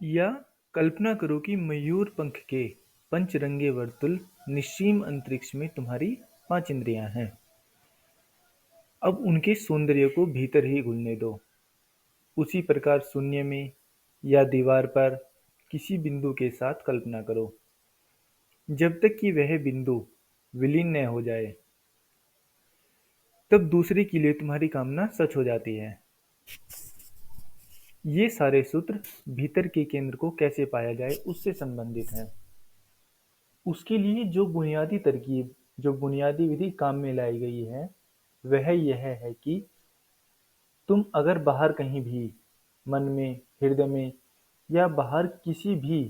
या कल्पना करो कि मयूर पंख के पंचरंगे वर्तुल निश्चिम अंतरिक्ष में तुम्हारी 5 इंद्रियां हैं। अब उनके सौंदर्य को भीतर ही घुलने दो। उसी प्रकार शून्य में या दीवार पर किसी बिंदु के साथ कल्पना करो, जब तक कि वह बिंदु विलीन न हो जाए। तब दूसरे के लिए तुम्हारी कामना सच हो जाती है। ये सारे सूत्र भीतर के केंद्र को कैसे पाया जाए उससे संबंधित हैं। उसके लिए जो बुनियादी तरकीब, जो बुनियादी विधि काम में लाई गई है, वह यह है कि तुम अगर बाहर कहीं भी, मन में, हृदय में या बाहर किसी भी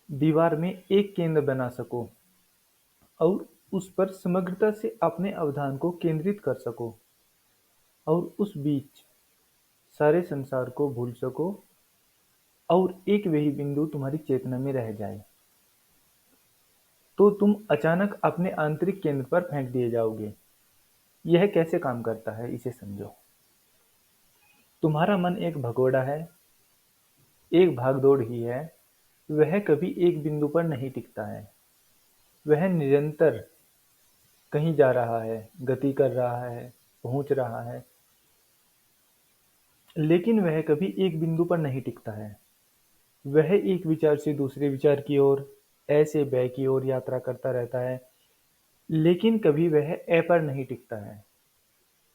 दीवार में एक केंद्र बना सको और उस पर समग्रता से अपने अवधान को केंद्रित कर सको और उस बीच सारे संसार को भूल सको और एक वही बिंदु तुम्हारी चेतना में रह जाए, तो तुम अचानक अपने आंतरिक केंद्र पर फेंक दिए जाओगे। यह कैसे काम करता है, इसे समझो। तुम्हारा मन एक भगोड़ा है, एक भागदौड़ ही है। वह कभी एक बिंदु पर नहीं टिकता है। वह निरंतर कहीं जा रहा है, गति कर रहा है, पहुंच रहा है, लेकिन वह कभी एक बिंदु पर नहीं टिकता है। वह एक विचार से दूसरे विचार की ओर, ऐसे बै की ओर यात्रा करता रहता है, लेकिन कभी वह ए पर नहीं टिकता है,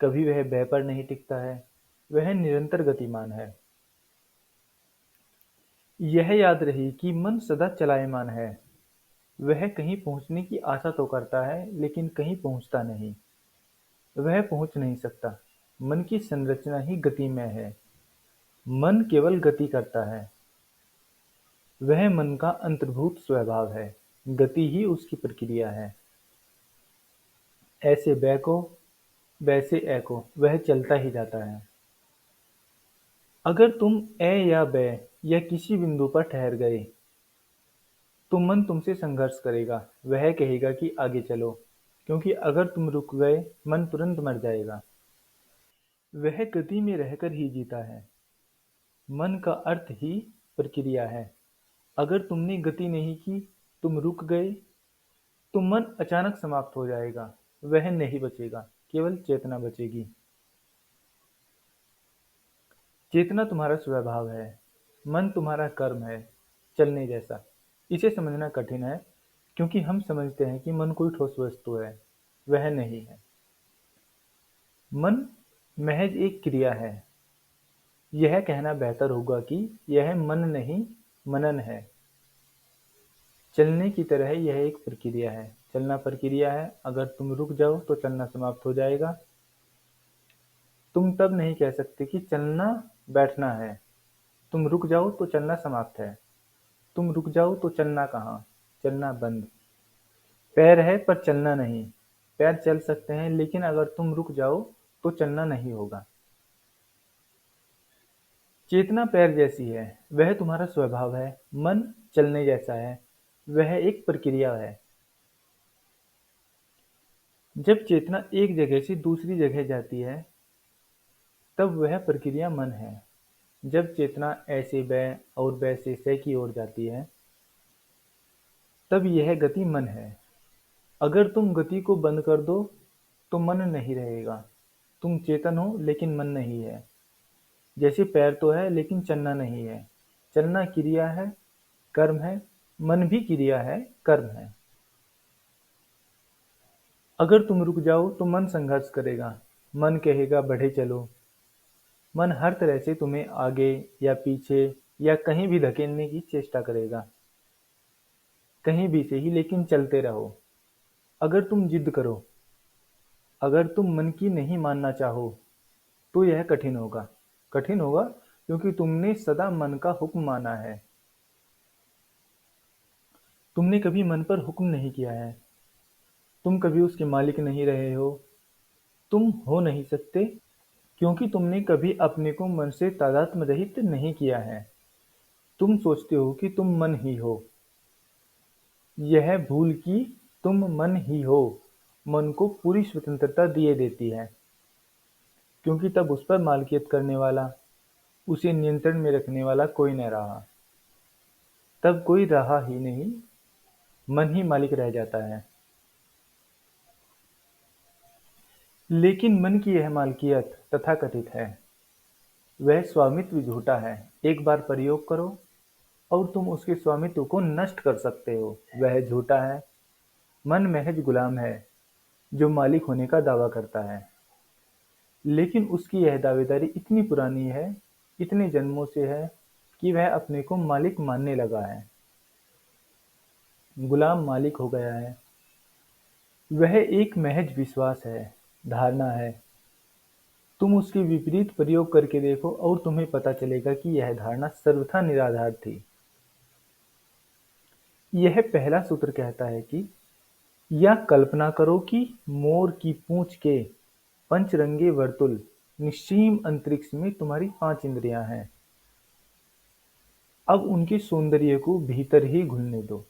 कभी वह बै पर नहीं टिकता है। वह निरंतर गतिमान है। यह याद रहे कि मन सदा चलायमान है। वह कहीं पहुंचने की आशा तो करता है, लेकिन कहीं पहुंचता नहीं। वह पहुंच नहीं सकता। मन की संरचना ही गतिमय है। मन केवल गति करता है। वह मन का अंतर्भूत स्वभाव है। गति ही उसकी प्रक्रिया है। ऐसे बै को, वैसे ए को, वह चलता ही जाता है। अगर तुम ए या बै या किसी बिंदु पर ठहर गए, तो मन तुमसे संघर्ष करेगा। वह कहेगा कि आगे चलो, क्योंकि अगर तुम रुक गए, मन तुरंत मर जाएगा। वह गति में रहकर ही जीता है। मन का अर्थ ही प्रक्रिया है। अगर तुमने गति नहीं की, तुम रुक गए, तो मन अचानक समाप्त हो जाएगा। वह नहीं बचेगा, केवल चेतना बचेगी। चेतना तुम्हारा स्वभाव है। मन तुम्हारा कर्म है, चलने जैसा। इसे समझना कठिन है, क्योंकि हम समझते हैं कि मन कोई ठोस वस्तु है। वह नहीं है। मन महज एक क्रिया है। यह कहना बेहतर होगा कि यह मन नहीं, मनन है। चलने की तरह यह एक प्रक्रिया है। चलना प्रक्रिया है। अगर तुम रुक जाओ तो चलना समाप्त हो जाएगा। तुम तब नहीं कह सकते कि चलना बैठना है। तुम रुक जाओ तो चलना समाप्त है। तुम रुक जाओ तो चलना कहाँ, चलना बंद। पैर है पर चलना नहीं। पैर चल सकते हैं, लेकिन अगर तुम रुक जाओ तो चलना नहीं होगा। चेतना पैर जैसी है, वह तुम्हारा स्वभाव है। मन चलने जैसा है, वह एक प्रक्रिया है। जब चेतना एक जगह से दूसरी जगह जाती है, तब वह प्रक्रिया मन है। जब चेतना ऐसे बै और बै से सै की ओर जाती है, तब यह गति मन है। अगर तुम गति को बंद कर दो, तो मन नहीं रहेगा। तुम चेतन हो, लेकिन मन नहीं है। जैसे पैर तो है, लेकिन चलना नहीं है। चलना क्रिया है, कर्म है। मन भी क्रिया है, कर्म है। अगर तुम रुक जाओ तो मन संघर्ष करेगा। मन कहेगा बढ़े चलो। मन हर तरह से तुम्हें आगे या पीछे या कहीं भी धकेलने की चेष्टा करेगा। कहीं भी से ही, लेकिन चलते रहो। अगर तुम जिद करो, अगर तुम मन की नहीं मानना चाहो, तो यह कठिन होगा। कठिन होगा, क्योंकि तुमने सदा मन का हुक्म माना है। तुमने कभी मन पर हुक्म नहीं किया है। तुम कभी उसके मालिक नहीं रहे हो। तुम हो नहीं सकते, क्योंकि तुमने कभी अपने को मन से तादात्म्य रहित नहीं किया है। तुम सोचते हो कि तुम मन ही हो। यह भूल कि तुम मन ही हो, मन को पूरी स्वतंत्रता दिए देती है, क्योंकि तब उस पर मालिकियत करने वाला, उसे नियंत्रण में रखने वाला कोई न रहा। तब कोई रहा ही नहीं, मन ही मालिक रह जाता है। लेकिन मन की यह मालकियत तथाकथित है, वह स्वामित्व झूठा है। एक बार प्रयोग करो और तुम उसके स्वामित्व को नष्ट कर सकते हो, वह झूठा है। मन महज गुलाम है जो मालिक होने का दावा करता है, लेकिन उसकी यह दावेदारी इतनी पुरानी है, इतने जन्मों से है कि वह अपने को मालिक मानने लगा है। गुलाम मालिक हो गया है। वह एक महज विश्वास है, धारणा है। तुम उसके विपरीत प्रयोग करके देखो और तुम्हें पता चलेगा कि यह धारणा सर्वथा निराधार थी। यह पहला सूत्र कहता है कि या कल्पना करो कि मोर की पूंछ के पंचरंगे वर्तुल निश्चीम अंतरिक्ष में तुम्हारी 5 इंद्रियां हैं। अब उनके सौंदर्य को भीतर ही घुलने दो।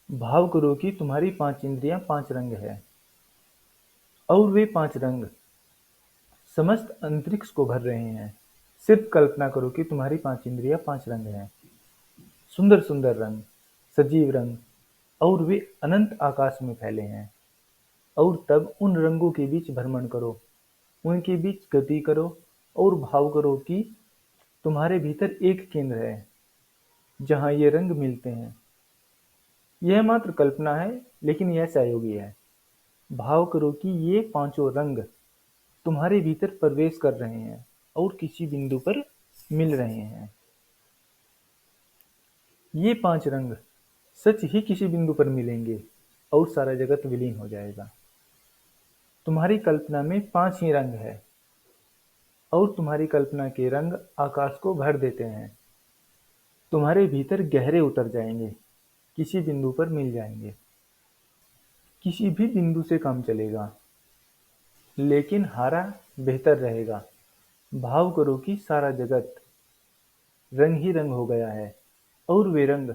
भाव करो कि तुम्हारी 5 इंद्रियां 5 रंग है और वे 5 रंग समस्त अंतरिक्ष को भर रहे हैं। सिर्फ कल्पना करो कि तुम्हारी 5 इंद्रियां 5 रंग हैं, सुंदर सुंदर रंग, सजीव रंग, और वे अनंत आकाश में फैले हैं। और तब उन रंगों के बीच भ्रमण करो, उनके बीच गति करो और भाव करो कि तुम्हारे भीतर एक केंद्र है जहां ये रंग मिलते हैं। यह मात्र कल्पना है, लेकिन यह सहयोगी है। भाव करो कि ये पांचों रंग तुम्हारे भीतर प्रवेश कर रहे हैं और किसी बिंदु पर मिल रहे हैं। ये 5 रंग सच ही किसी बिंदु पर मिलेंगे और सारा जगत विलीन हो जाएगा। तुम्हारी कल्पना में 5 ही रंग है और तुम्हारी कल्पना के रंग आकाश को भर देते हैं। तुम्हारे भीतर गहरे उतर जाएंगे, किसी बिंदु पर मिल जाएंगे। किसी भी बिंदु से काम चलेगा, लेकिन हारा बेहतर रहेगा। भाव करो कि सारा जगत रंग ही रंग हो गया है और वे रंग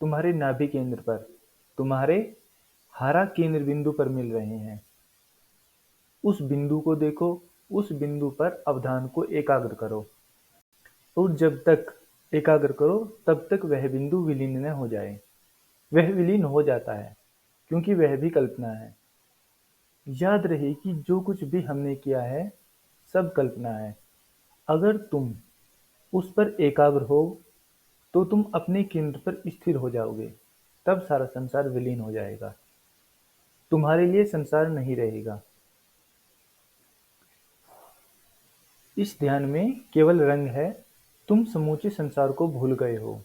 तुम्हारे नाभि केंद्र पर, तुम्हारे हारा केंद्र बिंदु पर मिल रहे हैं। उस बिंदु को देखो, उस बिंदु पर अवधान को एकाग्र करो और जब तक एकाग्र करो तब तक वह बिंदु विलीन न हो जाए। वह विलीन हो जाता है क्योंकि वह भी कल्पना है। याद रहे कि जो कुछ भी हमने किया है सब कल्पना है। अगर तुम उस पर एकाग्र हो तो तुम अपने केंद्र पर स्थिर हो जाओगे। तब सारा संसार विलीन हो जाएगा, तुम्हारे लिए संसार नहीं रहेगा। इस ध्यान में केवल रंग है। तुम समूचे संसार को भूल गए हो,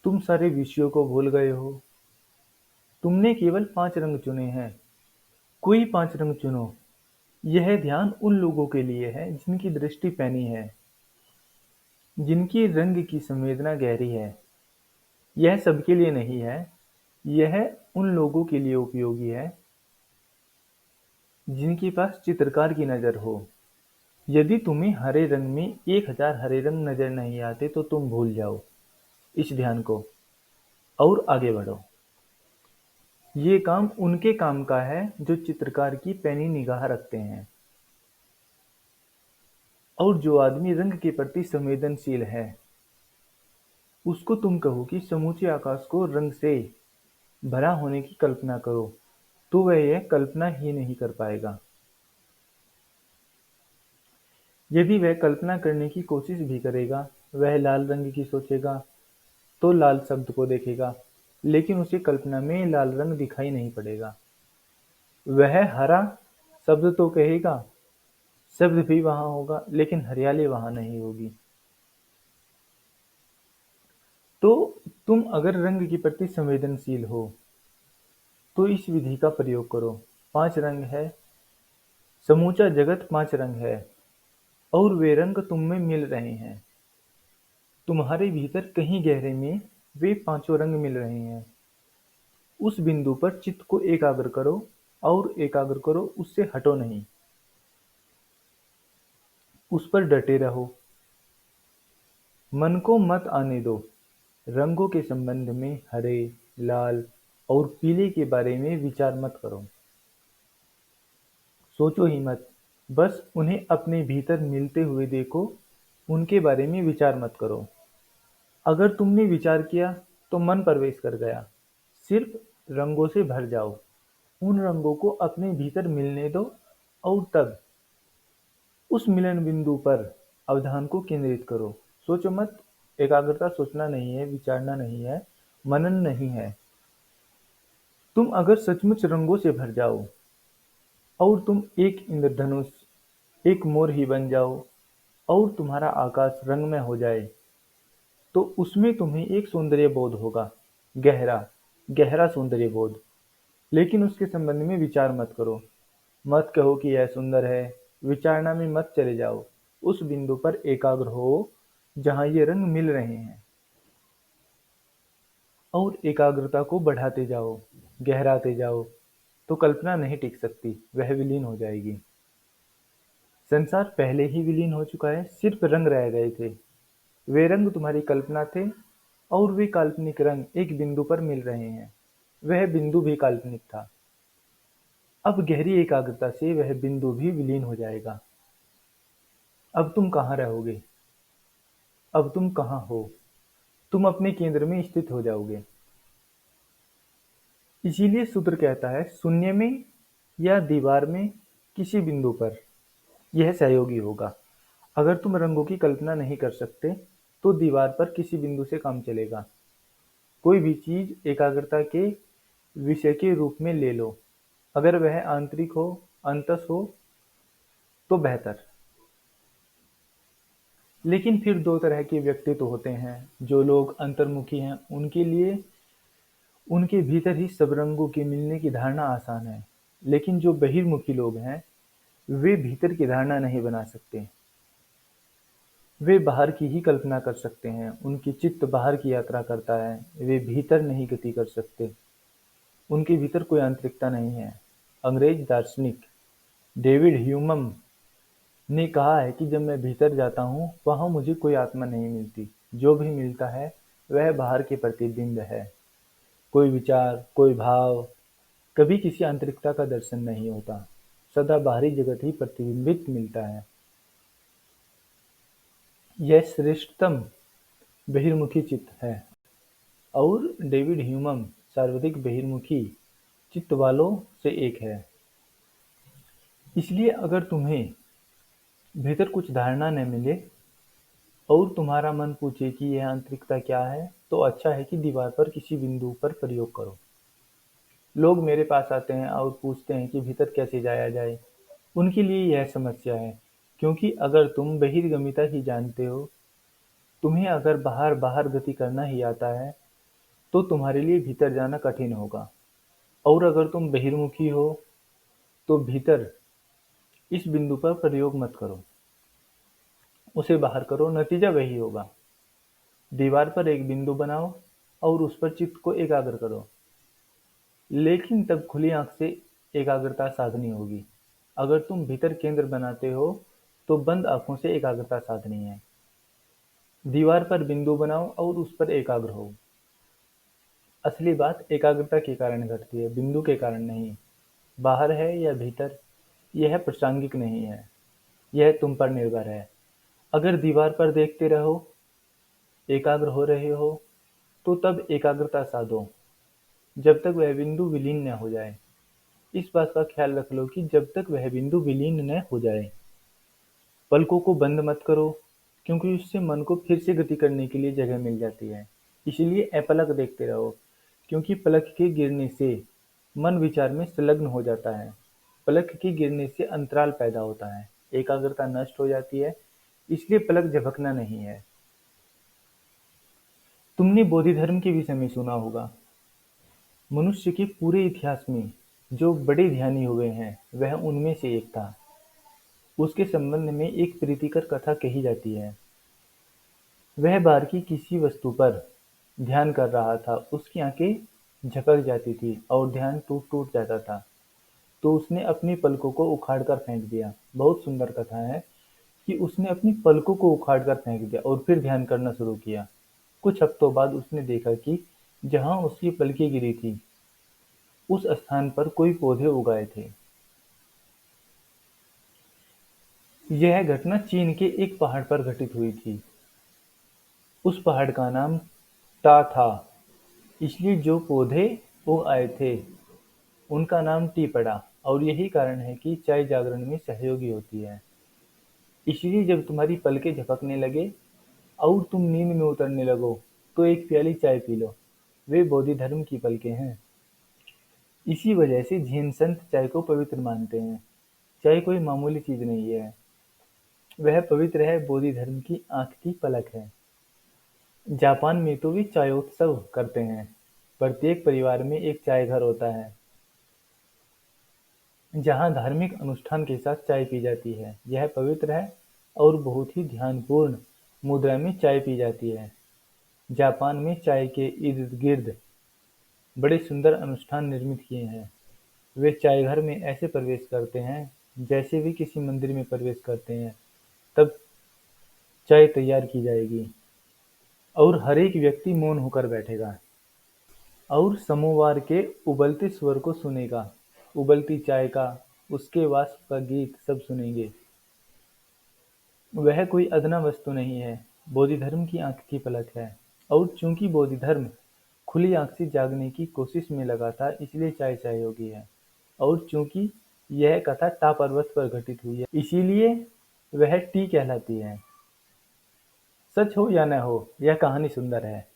तुम सारे विषयों को भूल गए हो। तुमने केवल 5 रंग चुने हैं। कोई 5 रंग चुनो। यह ध्यान उन लोगों के लिए है जिनकी दृष्टि पैनी है, जिनकी रंग की संवेदना गहरी है। यह सबके लिए नहीं है, यह उन लोगों के लिए उपयोगी है जिनके पास चित्रकार की नजर हो। यदि तुम्हें हरे रंग में 1000 हरे रंग नजर नहीं आते तो तुम भूल जाओ इस ध्यान को और आगे बढ़ो। ये काम उनके काम का है जो चित्रकार की पैनी निगाह रखते हैं। और जो आदमी रंग के प्रति संवेदनशील है, उसको तुम कहो कि समूचे आकाश को रंग से भरा होने की कल्पना करो, तो वह यह कल्पना ही नहीं कर पाएगा। यदि वह कल्पना करने की कोशिश भी करेगा, वह लाल रंग की सोचेगा तो लाल शब्द को देखेगा, लेकिन उसे कल्पना में लाल रंग दिखाई नहीं पड़ेगा। वह हरा शब्द तो कहेगा, शब्द भी वहां होगा, लेकिन हरियाली वहां नहीं होगी। तो तुम अगर रंग के प्रति संवेदनशील हो तो इस विधि का प्रयोग करो। 5 रंग है, समूचा जगत 5 रंग है और वे रंग तुम में मिल रहे हैं। तुम्हारे भीतर कहीं गहरे में वे पांचों रंग मिल रहे हैं। उस बिंदु पर चित्त को एकाग्र करो और एकाग्र करो, उससे हटो नहीं, उस पर डटे रहो। मन को मत आने दो। रंगों के संबंध में हरे, लाल और पीले के बारे में विचार मत करो। सोचो ही मत, बस उन्हें अपने भीतर मिलते हुए देखो उनके बारे में विचार मत करो। अगर तुमने विचार किया तो मन प्रवेश कर गया। सिर्फ रंगों से भर जाओ, उन रंगों को अपने भीतर मिलने दो और तब उस मिलन बिंदु पर अवधान को केंद्रित करो। सोचो मत। एकाग्रता सोचना नहीं है, विचारना नहीं है, मनन नहीं है। तुम अगर सचमुच रंगों से भर जाओ और तुम एक इंद्रधनुष, एक मोर ही बन जाओ और तुम्हारा आकाश रंगमय हो जाए, तो उसमें तुम्हें एक सौंदर्य बोध होगा, गहरा, गहरा सौंदर्य बोध। लेकिन उसके संबंध में विचार मत करो। मत कहो कि यह सुंदर है। विचारना में मत चले जाओ। उस बिंदु पर एकाग्र हो जहां ये रंग मिल रहे हैं और एकाग्रता को बढ़ाते जाओ, गहराते जाओ। तो कल्पना नहीं टिक सकती, वह विलीन हो जाएगी। संसार पहले ही विलीन हो चुका है, सिर्फ रंग रह गए थे। वे रंग तुम्हारी कल्पना थे और वे काल्पनिक रंग एक बिंदु पर मिल रहे हैं। वह बिंदु भी काल्पनिक था। अब गहरी एकाग्रता से वह बिंदु भी विलीन हो जाएगा। अब तुम कहाँ रहोगे? अब तुम कहाँ हो? तुम अपने केंद्र में स्थित हो जाओगे। इसीलिए सूत्र कहता है, शून्य में या दीवार में किसी बिंदु पर यह सहयोगी होगा। अगर तुम रंगों की कल्पना नहीं कर सकते तो दीवार पर किसी बिंदु से काम चलेगा। कोई भी चीज एकाग्रता के विषय के रूप में ले लो। अगर वह आंतरिक हो, अंतस हो, तो बेहतर। लेकिन फिर दो तरह के व्यक्तित्व होते हैं। जो लोग अंतर्मुखी हैं उनके लिए उनके भीतर ही सब रंगों के मिलने की धारणा आसान है। लेकिन जो बहिर्मुखी लोग हैं वे भीतर की धारणा नहीं बना सकते। वे बाहर की ही कल्पना कर सकते हैं। उनकी चित्त बाहर की यात्रा करता है, वे भीतर नहीं गति कर सकते। उनके भीतर कोई आंतरिकता नहीं है। अंग्रेज दार्शनिक डेविड ह्यूमम ने कहा है कि जब मैं भीतर जाता हूँ वहाँ मुझे कोई आत्मा नहीं मिलती। जो भी मिलता है वह बाहर के प्रतिबिंब है। कोई विचार, कोई भाव, कभी किसी आंतरिकता का दर्शन नहीं होता। सदा बाहरी जगत ही प्रतिबिंबित मिलता है। यह श्रेष्ठतम बहिर्मुखी चित्त है। और डेविड ह्यूमम सर्वाधिक बहिर्मुखी चित्त वालों से एक है। इसलिए अगर तुम्हें भीतर कुछ धारणा न मिले और तुम्हारा मन पूछे कि यह आंतरिकता क्या है, तो अच्छा है कि दीवार पर किसी बिंदु पर प्रयोग करो। लोग मेरे पास आते हैं और पूछते हैं कि भीतर कैसे जाया जाए। उनके लिए यह समस्या है, क्योंकि अगर तुम बहिर्गमिता ही जानते हो, तुम्हें अगर बाहर बाहर गति करना ही आता है, तो तुम्हारे लिए भीतर जाना कठिन होगा। और अगर तुम बहिर्मुखी हो, तो भीतर इस बिंदु पर प्रयोग मत करो, उसे बाहर करो। नतीजा वही होगा। दीवार पर एक बिंदु बनाओ और उस पर चित्त को एकाग्र करो। लेकिन तब खुली आंख से एकाग्रता साधनी होगी। अगर तुम भीतर केंद्र बनाते हो तो बंद आंखों से एकाग्रता साधनी है। दीवार पर बिंदु बनाओ और उस पर एकाग्र हो। असली बात एकाग्रता के कारण घटती है, बिंदु के कारण नहीं। बाहर है या भीतर, यह प्रासंगिक नहीं है, यह तुम पर निर्भर है। अगर दीवार पर देखते रहो, एकाग्र हो रहे हो, तो तब एकाग्रता साधो जब तक वह बिंदु विलीन न हो जाए। इस बात का ख्याल रख लो कि जब तक वह बिंदु विलीन न हो जाए। पलकों को बंद मत करो, क्योंकि उससे मन को फिर से गति करने के लिए जगह मिल जाती है। इसलिए अपलक देखते रहो, क्योंकि पलक के गिरने से मन विचार में संलग्न हो जाता है। पलक के गिरने से अंतराल पैदा होता है, एकाग्रता नष्ट हो जाती है। इसलिए पलक झपकना नहीं है। तुमने बोधि धर्म के विषय में सुना होगा। मनुष्य के पूरे इतिहास में जो बड़े ध्यानी हुए हैं वह उनमें से एक था। उसके संबंध में एक प्रीतिकर कथा कही जाती है। वह बाहर की किसी वस्तु पर ध्यान कर रहा था। उसकी आंखें झपक जाती थी और ध्यान टूट टूट जाता था। तो उसने अपनी पलकों को उखाड़कर फेंक दिया। बहुत सुंदर कथा है कि उसने अपनी पलकों को उखाड़कर फेंक दिया और फिर ध्यान करना शुरू किया। कुछ हफ्तों बाद उसने देखा कि जहां उसकी पलकें गिरी थी उस स्थान पर कोई पौधे उगाए थे। यह घटना चीन के एक पहाड़ पर घटित हुई थी। उस पहाड़ का नाम टा था, इसलिए जो पौधे उग आए थे, उनका नाम टी पड़ा। और यही कारण है कि चाय जागरण में सहयोगी होती है। इसलिए जब तुम्हारी पलकें झपकने लगे और तुम नींद में उतरने लगो, तो एक प्याली चाय पी लो। वे बोधि धर्म की पलकें हैं। इसी वजह से जैन संत चाय को पवित्र मानते हैं। चाय कोई मामूली चीज नहीं है, वह पवित्र है, बोधि धर्म की आंख की पलक है। जापान में तो वे चायोत्सव करते हैं। प्रत्येक परिवार में एक चाय घर होता है, जहाँ धार्मिक अनुष्ठान के साथ चाय पी जाती है। यह पवित्र है और बहुत ही ध्यानपूर्ण मुद्रा में चाय पी जाती है। जापान में चाय के इर्द-गिर्द बड़े सुंदर अनुष्ठान निर्मित किए हैं। वे चाय घर में ऐसे प्रवेश करते हैं, जैसे वे किसी मंदिर में प्रवेश करते हैं। तब चाय तैयार की जाएगी और हर एक व्यक्ति मौन होकर बैठेगा और समोवार के उबलते स्वर को सुनेगा। उबलती चाय का, उसके वाष्प का गीत सब सुनेंगे। वह कोई अदना वस्तु नहीं है, बोधिधर्म की आंख की पलक है। और चूंकि बोधिधर्म खुली आंख से जागने की कोशिश में लगा था, इसलिए चाय सहयोगी है। और चूंकि यह कथा टा पर्वत पर घटित हुई है, इसीलिए वह टी कहलाती है। सच हो या न हो, यह कहानी सुंदर है।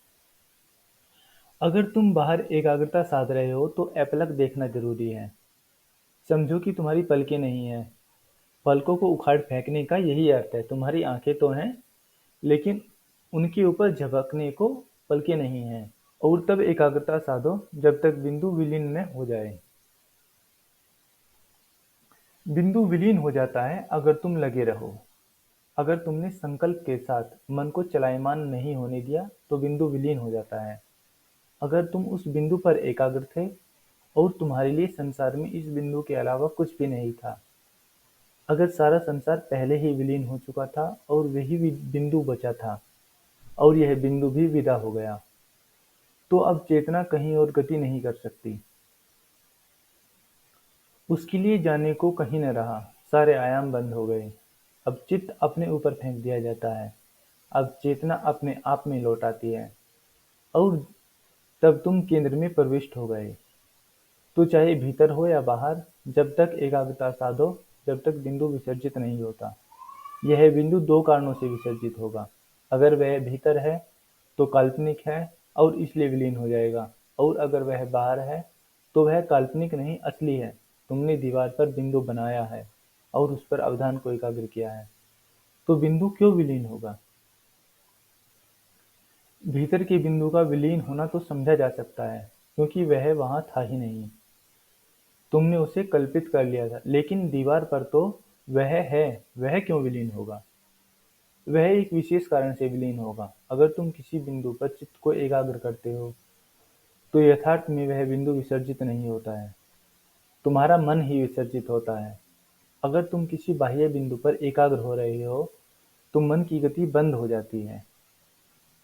अगर तुम बाहर एकाग्रता साध रहे हो तो अपलक देखना जरूरी है। समझो कि तुम्हारी पलकें नहीं हैं। पलकों को उखाड़ फेंकने का यही अर्थ है। तुम्हारी आंखें तो हैं, लेकिन उनके ऊपर झपकने को पलकें नहीं हैं। और तब एकाग्रता साधो जब तक बिंदु विलीन न हो जाए। बिंदु विलीन हो जाता है अगर तुम लगे रहो। अगर तुमने संकल्प के साथ मन को चलायमान नहीं होने दिया तो बिंदु विलीन हो जाता है। अगर तुम उस बिंदु पर एकाग्र थे और तुम्हारे लिए संसार में इस बिंदु के अलावा कुछ भी नहीं था, अगर सारा संसार पहले ही विलीन हो चुका था और वही बिंदु बचा था और यह बिंदु भी विदा हो गया, तो अब चेतना कहीं और गति नहीं कर सकती। उसके लिए जाने को कहीं न रहा, सारे आयाम बंद हो गए। अब चित्त अपने ऊपर फेंक दिया जाता है। अब चेतना अपने आप में लौट आती है और तब तुम केंद्र में प्रविष्ट हो गए। तो चाहे भीतर हो या बाहर, जब तक एकाग्रता साधो, जब तक बिंदु विसर्जित नहीं होता। यह बिंदु दो कारणों से विसर्जित होगा। अगर वह भीतर है तो काल्पनिक है और इसलिए विलीन हो जाएगा, और अगर वह बाहर है तो वह काल्पनिक नहीं, असली है। तुमने दीवार पर बिंदु बनाया है और उस पर अवधान को एकाग्र किया है, तो बिंदु क्यों विलीन होगा? भीतर के बिंदु का विलीन होना तो समझा जा सकता है, क्योंकि वह वहां था ही नहीं। तुमने उसे कल्पित कर लिया था, लेकिन दीवार पर तो वह है, वह क्यों विलीन होगा? वह एक विशेष कारण से विलीन होगा। अगर तुम किसी बिंदु पर चित्त को एकाग्र करते हो, तो यथार्थ में वह बिंदु विसर्जित नहीं होता है, तुम्हारा मन ही विसर्जित होता है। अगर तुम किसी बाह्य बिंदु पर एकाग्र हो रहे हो, तो मन की गति बंद हो जाती है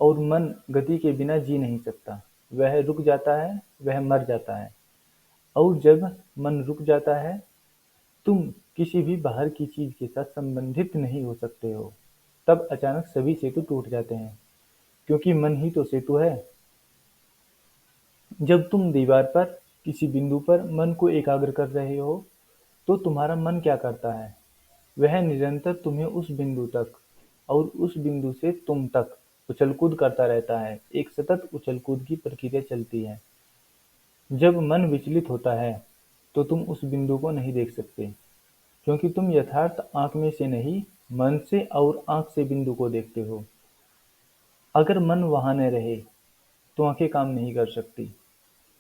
और मन गति के बिना जी नहीं सकता। वह रुक जाता है, वह मर जाता है। और जब मन रुक जाता है, तुम किसी भी बाहर की चीज के साथ संबंधित नहीं हो सकते हो। तब अचानक सभी सेतु टूट जाते हैं, क्योंकि मन ही तो सेतु है। जब तुम दीवार पर किसी बिंदु पर मन को एकाग्र कर रहे हो, तो तुम्हारा मन क्या करता है? वह निरंतर तुम्हें उस बिंदु तक और उस बिंदु से तुम तक उछल-कूद करता रहता है। एक सतत उछल-कूद की प्रक्रिया चलती है। जब मन विचलित होता है, तो तुम उस बिंदु को नहीं देख सकते, क्योंकि तुम यथार्थ आँख में से नहीं, मन से और आँख से बिंदु को देखते हो। अगर मन वहाँ न रहे, तो आँखें काम नहीं कर सकती।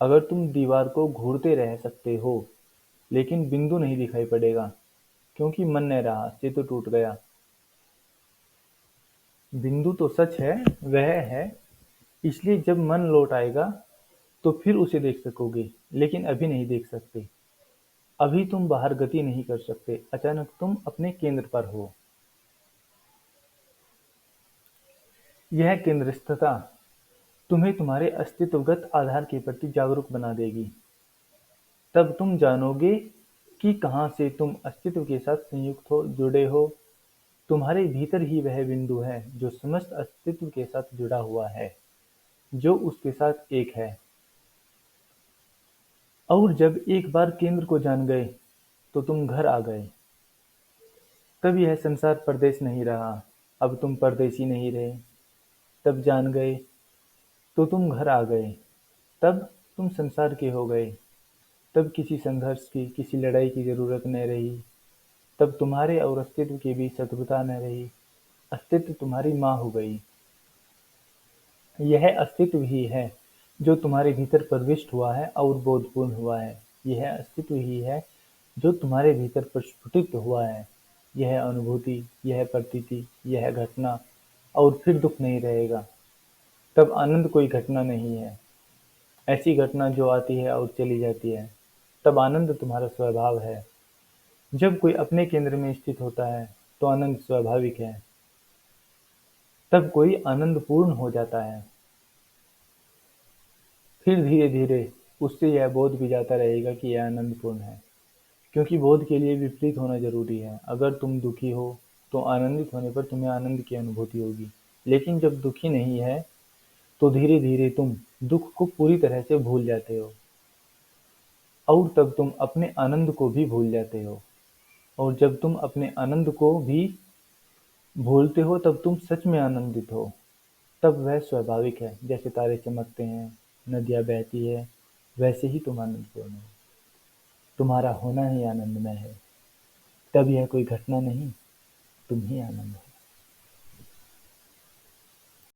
अगर तुम दीवार को घूरते रह सकते हो, लेकिन बिंदु नहीं दिखाई पड़ेगा, क्योंकि मन न रहा, सेतु टूट गया। बिंदु तो सच है, वह है, इसलिए जब मन लौट आएगा, तो फिर उसे देख सकोगे, लेकिन अभी नहीं देख सकते। अभी तुम बाहर गति नहीं कर सकते, अचानक तुम अपने केंद्र पर हो। यह केंद्रस्थता तुम्हें तुम्हारे अस्तित्वगत आधार के प्रति जागरूक बना देगी। तब तुम जानोगे कि कहाँ से तुम अस्तित्व के साथ संयुक्त हो, जुड़े हो, तुम्हारे भीतर ही वह बिंदु है जो समस्त अस्तित्व के साथ जुड़ा हुआ है, जो उसके साथ एक है। और जब एक बार केंद्र को जान गए, तो तुम घर आ गए। तब यह संसार परदेश नहीं रहा, अब तुम परदेसी नहीं रहे। तब जान गए, तो तुम घर आ गए। तब तुम संसार के हो गए। तब किसी संघर्ष की, किसी लड़ाई की जरूरत न रही। तब तुम्हारे और अस्तित्व के बीच शत्रुता न रही। अस्तित्व तुम्हारी माँ हो गई। यह अस्तित्व ही है जो तुम्हारे भीतर प्रविष्ट हुआ है और बोधपूर्ण हुआ है। यह अस्तित्व ही है जो तुम्हारे भीतर प्रस्फुटित हुआ है। यह अनुभूति, यह प्रतीति, यह घटना, और फिर दुख नहीं रहेगा। तब आनंद कोई घटना नहीं है, ऐसी घटना जो आती है और चली जाती है। तब आनंद तुम्हारा स्वभाव है। जब कोई अपने केंद्र में स्थित होता है, तो आनंद स्वाभाविक है। तब कोई आनंद पूर्ण हो जाता है। फिर धीरे धीरे उससे यह बोध भी जाता रहेगा कि यह आनंद पूर्ण है, क्योंकि बोध के लिए विपरीत होना जरूरी है। अगर तुम दुखी हो, तो आनंदित होने पर तुम्हें आनंद की अनुभूति होगी। लेकिन जब दुखी नहीं है, तो धीरे धीरे तुम दुख को पूरी तरह से भूल जाते हो, और तब तुम अपने आनंद को भी भूल जाते हो। और जब तुम अपने आनंद को भी भूलते हो, तब तुम सच में आनंदित हो। तब वह स्वाभाविक है, जैसे तारे चमकते हैं, नदियाँ बहती है, वैसे ही तुम आनंदपूर्ण हो। तुम्हारा होना ही आनंदमय है। तब यह कोई घटना नहीं, तुम ही आनंद हो।